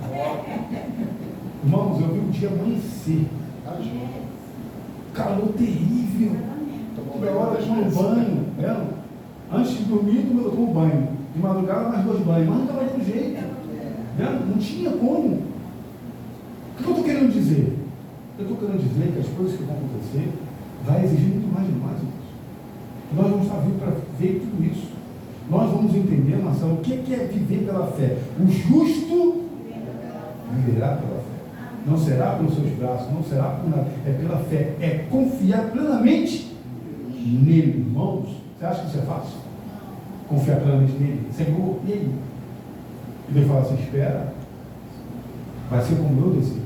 Irmãos, eu vi o dia amanhecer. Calor terrível. Toda hora eu tomo banho. Né? Antes de dormir, eu tomo banho. De madrugada, mais 2 banhos. Mas não estava do jeito. Né? Não tinha como. O que eu estou querendo dizer? Eu estou querendo dizer que as coisas que vão acontecer vai exigir muito mais de nós, irmãos. Nós vamos estar vivos para ver tudo isso. Nós vamos entender, nação, o que é viver pela fé. O justo viverá pela fé. Não será pelos seus braços, não será por nada. É pela fé. É confiar plenamente nele, irmãos. Você acha que isso é fácil? Confiar plenamente nele. Senhor, e aí? E Deus fala assim, espera. Vai ser como eu desejo.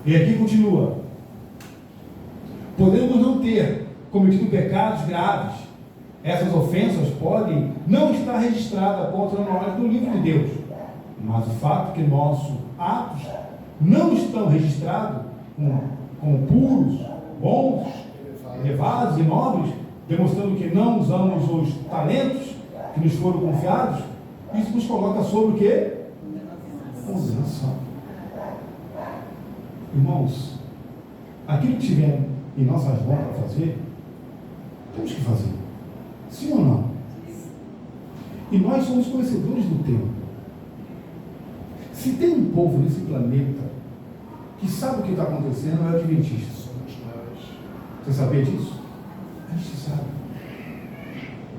E aqui continua. Podemos não ter cometido pecados graves. Essas ofensas podem não estar registradas contra nós no livro de Deus. Mas o fato que nossos atos não estão registrados como puros, bons, elevados e nobres, demonstrando que não usamos os talentos que nos foram confiados, isso nos coloca sobre o quê? Condenação. Irmãos, aquilo que tiver em nossas mãos para fazer, temos que fazer. Sim ou não? E nós somos conhecedores do tempo. Se tem um povo nesse planeta que sabe o que está acontecendo, é o adventista. Você sabia disso? A gente sabe.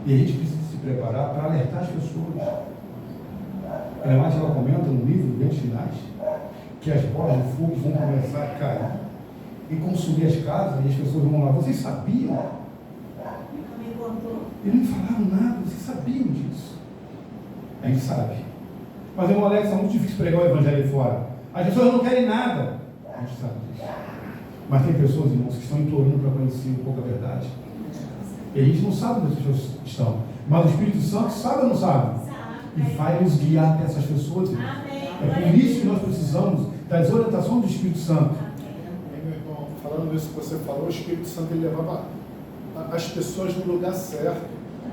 E a gente precisa se preparar para alertar as pessoas. A Lemate, ela comenta no livro Ventos Finais que as bolas de fogo vão começar a cair e consumir as casas, e as pessoas vão lá. Vocês sabiam? Eles não falaram nada, vocês sabiam disso. A gente sabe. Mas, irmão Alex, é muito difícil pregar o evangelho aí fora. As pessoas não querem nada. A gente sabe disso. Mas tem pessoas, irmãos, que estão implorando para conhecer um pouco a verdade. E a gente não sabe onde as pessoas estão. Mas o Espírito Santo sabe ou não sabe? E vai nos guiar até essas pessoas. É por isso que nós precisamos das orientações do Espírito Santo. Meu irmão, falando isso que você falou, o Espírito Santo ele levava as pessoas no lugar certo.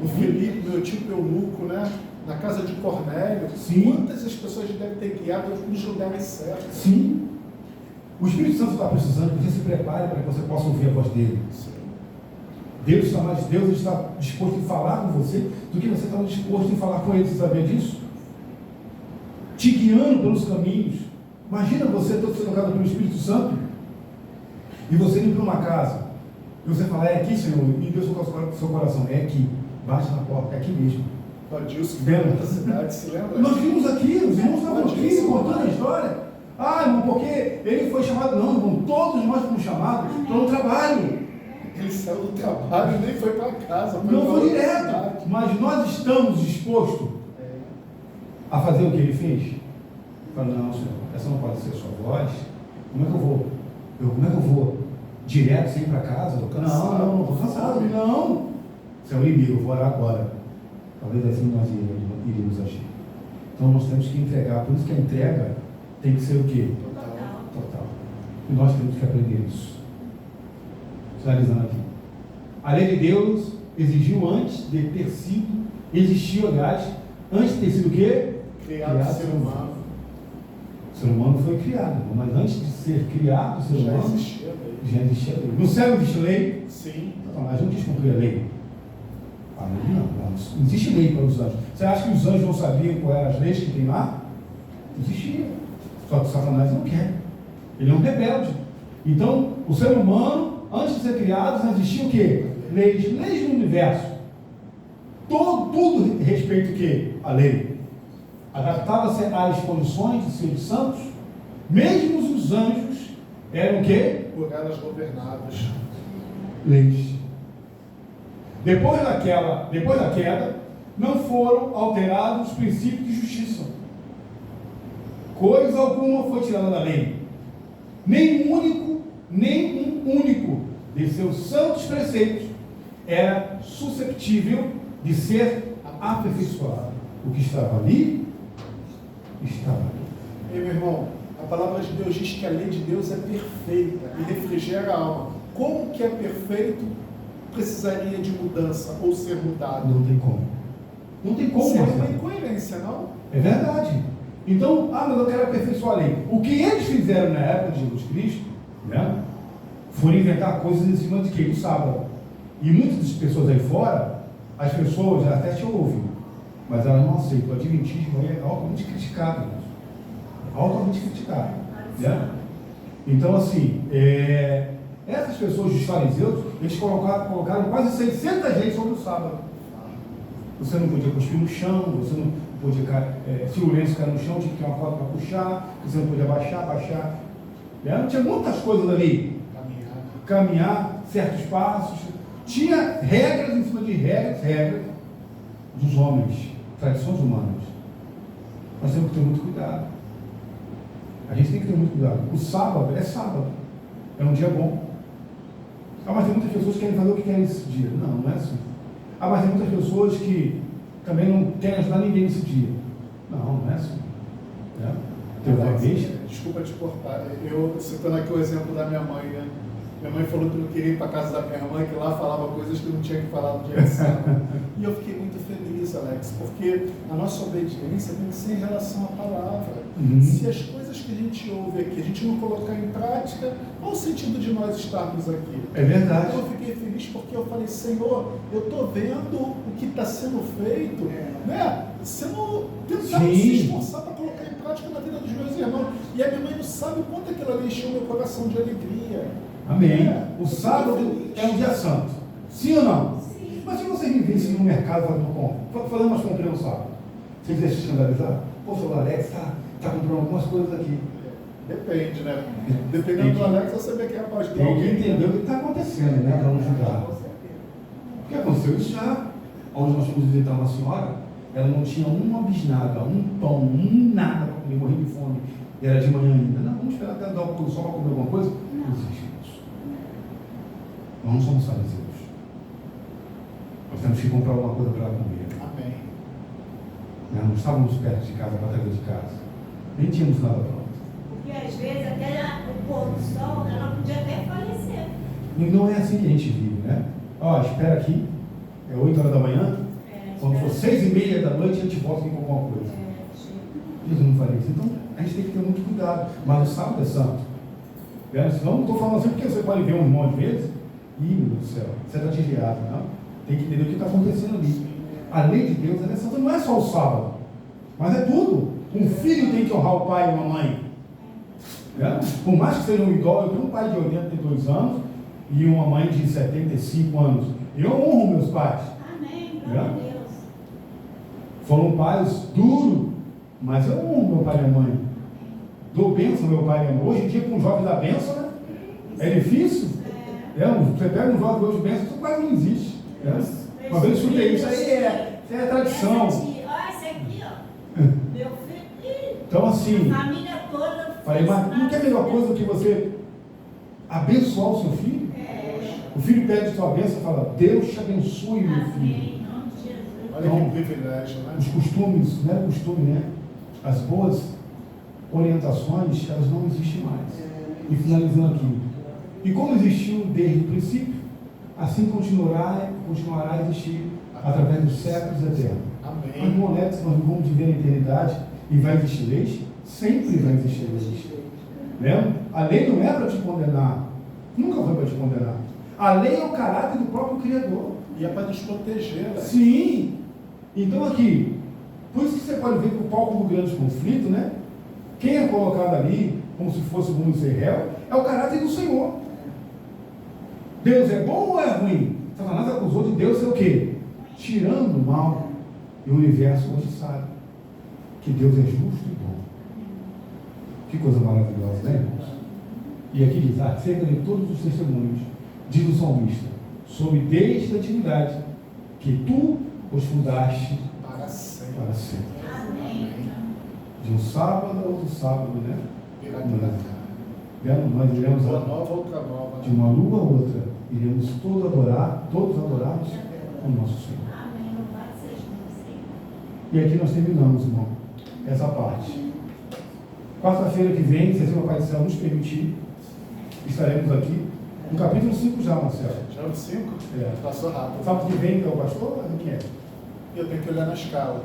O Felipe, meu tio Eunuco, né? Na casa de Cornélio. Sim. Quantas as pessoas devem ter guiado nos lugares certos? Sim. O Espírito Santo está precisando que você se prepare para que você possa ouvir a voz dele. Sim. Deus está disposto em falar com você do que você está disposto em falar com ele. Você sabia disso? Te guiando pelos caminhos. Imagina você todo sendo tocado pelo Espírito Santo e você indo para uma casa e você falar, é aqui, Senhor, e Deus toca o seu coração, é aqui, bate na porta, é aqui mesmo. O Adilson veio da cidade, se lembra? Nós vimos aqui, os irmãos estavam aqui contando a história. Ah, irmão, porque ele foi chamado. Não, irmão, todos nós fomos chamados para um trabalho. Ele saiu do trabalho e nem foi para casa. Não foi direto, mas nós estamos dispostos a fazer o que ele fez? Fala, não, Senhor, essa não pode ser a sua voz. Como é que eu vou? Como é que eu vou? Direto sem ir para casa? Não, estou cansado. Isso é o inimigo, eu vou orar agora. Talvez assim nós iríamos agir. Então nós temos que entregar. Por isso que a entrega tem que ser o quê? Total. E nós temos que aprender isso. Finalizando aqui. A lei de Deus exigiu antes de ter sido, existiu, aliás, antes de ter sido o quê? Criado ser humano. O ser humano foi criado, mas antes de ser criado, o ser humano já existia lei. No céu existe lei? Sim. Não, mas não diz cumprir a lei. A lei não existe lei para os anjos. Você acha que os anjos não sabiam quais eram as leis que tem lá? Existia. Só que Satanás não quer. Ele é um rebelde. Então, o ser humano, antes de ser criado, já existia o quê? Leis. Leis no universo. Tudo respeito o quê? A lei. Adaptava-se às condições de seres santos. Mesmo os anjos eram o quê? Por elas governadas. Leis. Depois da queda, não foram alterados os princípios de justiça. Coisa alguma foi tirada da lei. Nem um único de seus santos preceitos era susceptível de ser aperfeiçoado. O que estava ali, estava ali. Ei, meu irmão, a palavra de Deus diz que a lei de Deus é perfeita e refrigera a alma. Como que é perfeito precisaria de mudança ou ser mudado? Não tem como. Não tem como. Isso é uma incoerência, não? É verdade. Então, mas eu quero aperfeiçoar a lei. O que eles fizeram na época de Jesus Cristo, né, foram inventar coisas em cima de quê? Do sábado. E muitas das pessoas aí fora, as pessoas até te ouvem, mas elas não aceitam. O adventismo é altamente criticado. Altamente criticado. Né? Então, assim, essas pessoas dos fariseus, eles colocaram quase 600 leis sobre o sábado. Você não podia cuspir no chão, você não podia, se o lenço cair no chão, tinha que ter uma corda para puxar, você não podia baixar. Né? Tinha muitas coisas ali. Caminhar certos passos. Tinha regras em cima de regras dos homens, tradições humanas. Nós temos que ter muito cuidado. A gente tem que ter muito cuidado. O sábado é sábado. É um dia bom. Mas tem muitas pessoas que querem fazer o que querem nesse dia. Não é assim. Mas tem muitas pessoas que também não querem ajudar ninguém nesse dia. Não é assim. Tem uma vez... Desculpa te cortar. Eu citando aqui o exemplo da minha mãe, né? Minha mãe falou que não queria ir para a casa da minha mãe, que lá falava coisas que não tinha que falar no dia de sábado. E eu fiquei muito feliz, Alex, porque a nossa obediência tem que ser em relação à palavra. Se as coisas que a gente ouve aqui, a gente não colocar em prática, qual o sentido de nós estarmos aqui? É verdade. Então eu fiquei feliz porque eu falei, Senhor, eu estou vendo o que está sendo feito, né? Sendo tentando se esforçar para colocar em prática na vida dos meus irmãos. E a minha mãe não sabe o quanto aquilo ali encheu meu coração de alegria. Amém. O sábado é um dia santo. Sim ou não? Sim. Mas se você vivesse no mercado fazendo compra, fazendo umas compras no sábado, você quiser se escandalizar? Poxa, o Alex está comprando algumas coisas aqui. Depende, né? Dependendo do Alex, você vê que é rapaz de alguém. Tem que entender o que está acontecendo, né? Para não julgar. O que aconteceu? Isso já, onde nós fomos visitar uma senhora, ela não tinha uma bisnaga, um pão, nada para comer, morrendo de fome. E era de manhã ainda. Não, vamos esperar até dar um pouco só para comer alguma coisa? Não existe isso. Nós não somos fariseus. Nós temos que comprar alguma coisa para comer. Amém. Não estávamos perto de casa, para trás de casa. Nem tínhamos nada pronto. Porque às vezes até o pôr do sol, ela podia até falecer. E não é assim que a gente vive, né? Espera aqui, é 8 horas da manhã, quando for 6h30 da noite, a gente volta com alguma coisa. Jesus não faria isso. Então, a gente tem que ter muito cuidado. Mas o sábado é santo. Senão, não estou falando assim porque você pode ver um irmão de vezes, meu Deus do céu, você está desviado, não? Tem que entender o que está acontecendo ali. A lei de Deus é santa, não é só o sábado, mas é tudo. Um filho tem que honrar o pai e uma mãe. Por mais que seja um idoso, eu tenho um pai de 82 anos e uma mãe de 75 anos. Eu honro meus pais. Amém, glória a Deus. Foram pais duros, mas eu honro meu pai e minha mãe. Dou bênção ao meu pai e minha mãe. Hoje em dia, com um jovem da bênção, né? É difícil. Você pega um jovem hoje de bênção, isso quase não existe. Uma vez eu escutei isso aí, é tradição. Esse aqui, ó. Meu filho. Então, assim. A família toda. Falei, mas não quer a melhor coisa do que você abençoar o seu filho? O filho pede sua bênção e fala, Deus te abençoe, meu filho. Amém. Em nome de Jesus. Olha Então, que privilégio, né? Os costumes, não é costume, né? As boas orientações, elas não existem mais. E finalizando aqui. E como existiu desde o princípio, assim continuará a existir através dos séculos eternos. Amém. Mas, moleques, nós não vamos viver na eternidade e vai existir leis? Sempre vai existir leis. Lembra? A lei não é para te condenar. Nunca foi para te condenar. A lei é o caráter do próprio Criador. E é para nos proteger, né? Sim. Então aqui, por isso que você pode ver que o palco do grande conflito, né? Quem é colocado ali, como se fosse o mundo ser réu, é o caráter do Senhor. Deus é bom ou é ruim? Satanás acusou de Deus ser o quê? Tirando o mal. E o universo hoje sabe que Deus é justo e bom. Que coisa maravilhosa, né, irmãos? E aqui diz, acerca de todos os testemunhos, diz o salmista, soube desde a antiguidade que tu os fundaste Para sempre. para sempre. Amém. De um sábado a outro sábado, né? Pela Nós iremos Uma nova, outra nova. de uma lua a outra, iremos todos adorarmos o nosso Senhor. Amém. Louvado seja o Senhor. E aqui nós terminamos, irmão, essa parte. Quarta-feira que vem, se assim o Pai do Céu nos permitir, estaremos aqui no capítulo 5 já, Marcelo. Já no 5? É. Passou rápido. Sábado que vem, que é o pastor, quem é? Eu tenho que olhar na escala.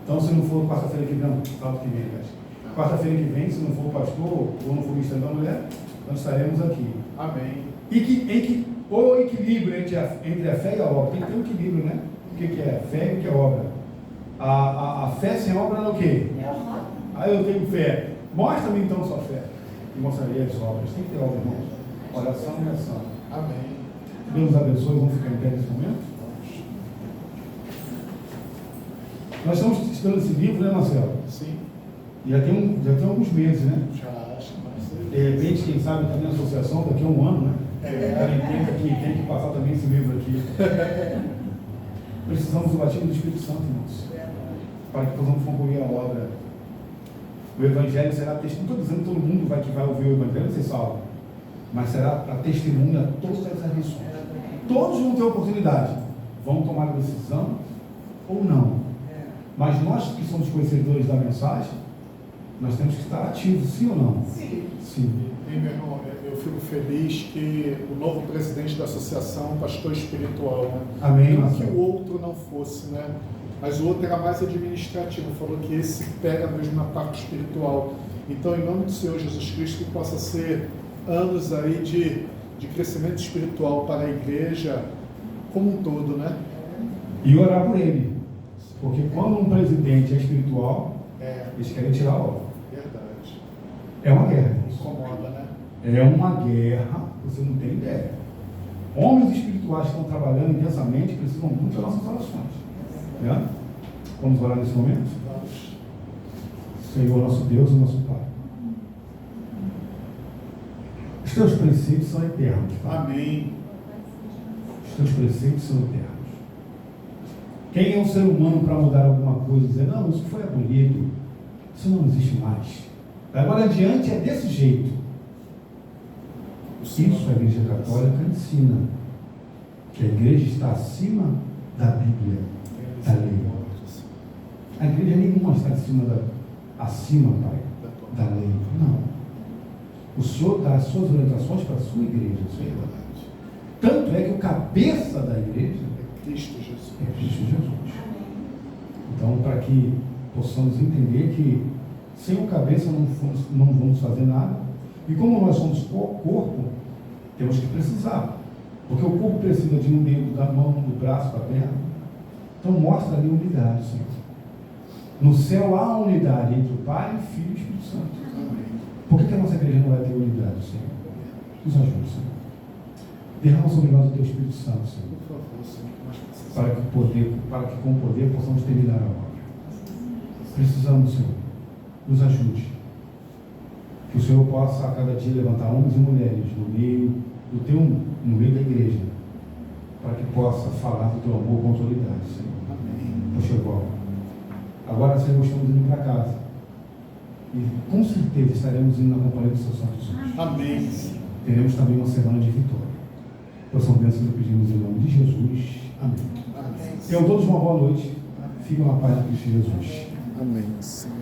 Então, se não for quarta-feira que vem, não, sábado que vem, aliás. Quarta-feira que vem, se não for o pastor ou não for o ministério da mulher, nós estaremos aqui. Amém. O equilíbrio entre a fé e a obra. Tem que ter um equilíbrio, né? O que é fé e o que é obra? A fé sem obra é o quê? Eu tenho fé. Mostra-me então sua fé. E mostrarei as obras. Tem que ter obra, irmãos. Oração e ação. Amém. Deus nos abençoe. Vamos ficar em pé nesse momento. Nós estamos estudando esse livro, né, Marcelo? Sim. E já tem alguns meses, né? Já acho que vai ser. De repente, quem sabe também a associação daqui a um ano, né? É. Ela entenda que tem que passar também esse livro aqui. Precisamos do batismo do Espírito Santo, irmãos, para que possamos concluir a obra. O Evangelho será testemunho. Não estou dizendo que todo mundo que vai ouvir o Evangelho ser salvo, mas será para testemunha todas as lições. Todos vão ter oportunidade, vão tomar a decisão ou não. Mas nós que somos conhecedores da mensagem, nós temos que estar ativos, sim ou não? Sim. Sim. E, meu irmão, eu fico feliz que o novo presidente da associação é um pastor espiritual, né? Amém, Não que Marcelo. o outro não fosse, né? Mas o outro era mais administrativo, falou que esse pega mesmo na parte espiritual. Então, em nome do Senhor Jesus Cristo, que possa ser anos aí de crescimento espiritual para a igreja como um todo, né? E orar por ele. Porque quando um presidente é espiritual, eles querem tirar a obra. Verdade. É uma guerra, irmãos. Incomoda, né? É uma guerra, você não tem ideia. Homens espirituais que estão trabalhando intensamente precisam muito das nossas orações. Né? Vamos orar nesse momento? Vamos. Senhor, nosso Deus e nosso Pai. Os teus preceitos são eternos, Pai. Amém. Os teus preceitos são eternos. Quem é o ser humano para mudar alguma coisa e dizer, não, isso foi abolido, isso não existe mais. Agora adiante é desse jeito. Isso a Igreja Católica ensina, que a Igreja está acima da Bíblia, da lei. A Igreja nenhuma está acima, Pai, da lei. Não. O Senhor dá as suas orientações para a sua Igreja. Tanto é que o cabeça da Igreja Cristo Jesus. é Cristo Jesus. Então, para que possamos entender que sem o cabeça não vamos fazer nada. E como nós somos corpo, temos que precisar. Porque o corpo precisa de um dedo, da mão, do braço, da perna. Então mostra ali unidade, Senhor. No céu há unidade entre o Pai, o Filho e o Espírito Santo. Por que a nossa igreja não vai ter unidade, Senhor? Nos ajude, Senhor. Derrama sobre nós o Teu Espírito Santo, Senhor. Por favor, Senhor, que nós precisamos. Para que com poder possamos terminar a obra. Precisamos, Senhor. Nos ajude. Que o Senhor possa a cada dia levantar homens e mulheres no meio da igreja, para que possa falar do Teu amor com autoridade, Senhor. Amém. Poxa, igual. Agora, Senhor, estamos indo para casa. E com certeza estaremos indo na companhia do Seu Santo Jesus. Amém. Teremos também uma semana de vitória. Tenham todos uma boa noite. Fiquem na paz de Cristo Jesus. Amém, Senhor.